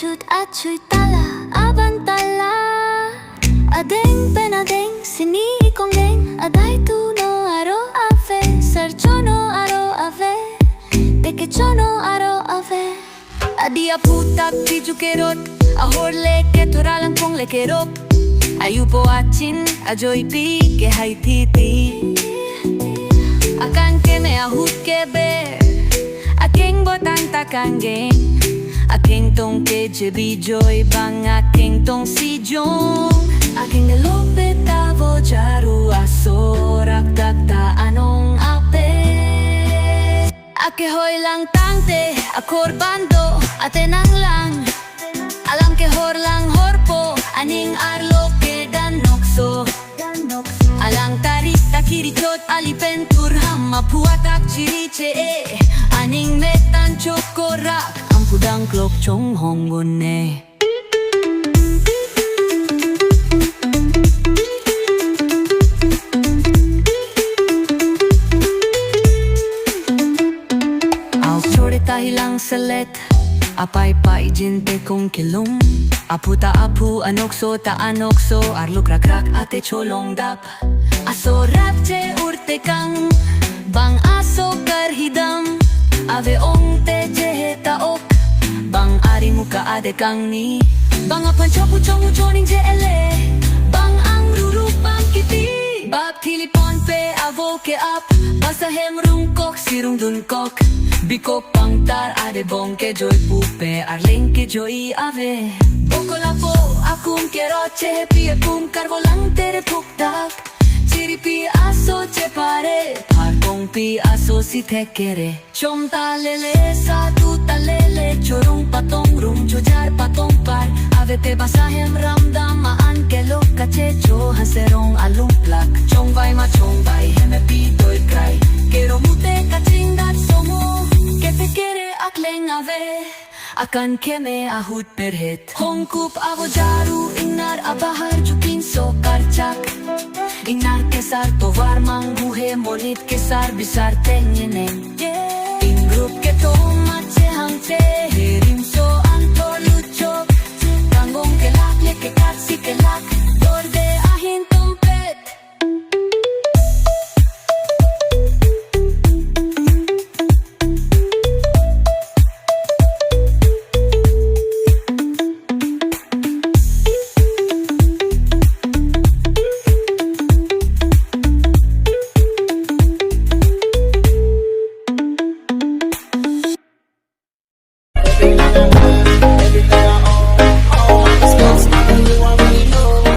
achut achui tala abantala adeng penadeng sini kongeng adai tu no aro ave sarchono aro ave dekechono aro ave adia putak bijukerot ahor leke thora lang pong lekerop ayupo achin ajoy pi ke hai titi akan ke me ahut ke be aking botang takangeng aking tong ke jebi joy bang aking tong si jong aking lope tavo jaru asorak takta anong ape ake hoy lang tangte akor bando atenang lang alang ke hor lang horpo aning arlo ke danokso alang tarik takiritot alipentur hamma puatak chiriche aning metan chokorak ampudang klok chong hongone au chore tahilang selet apai pai jinte kong kilum aputa apu anokso ta anokso arluk rak rak ate cholong dap aso rap che urte kang bang aso karhidam ave ong te che heta ok bang ari muka ade kang ni bang apan chopu chomu choning je ele bang ang ruru bang kiti bab tilipon pe avo ke up basa hem rung kok sirung dun kok biko pangtar ade bong ke joy pupe arling ke joy ave bokola po akum kero che pi pum karvolang tere puktak chiripi aso che pare parkong pi aso si thekere chomta lele sa tu talele chorung patong rum chojar patong par ave te basahem ramdam an ke lokka che cho haserong alung plak chong vai heme pi doi krai kero mute kaching dat somo ke te kere akleng ave akan keme ahut perhet hongkup avo jaru inar abahar jukin so karchak inar kesar tovar manguhe monit kesar bisar tengeneng in grup ke to mache hangte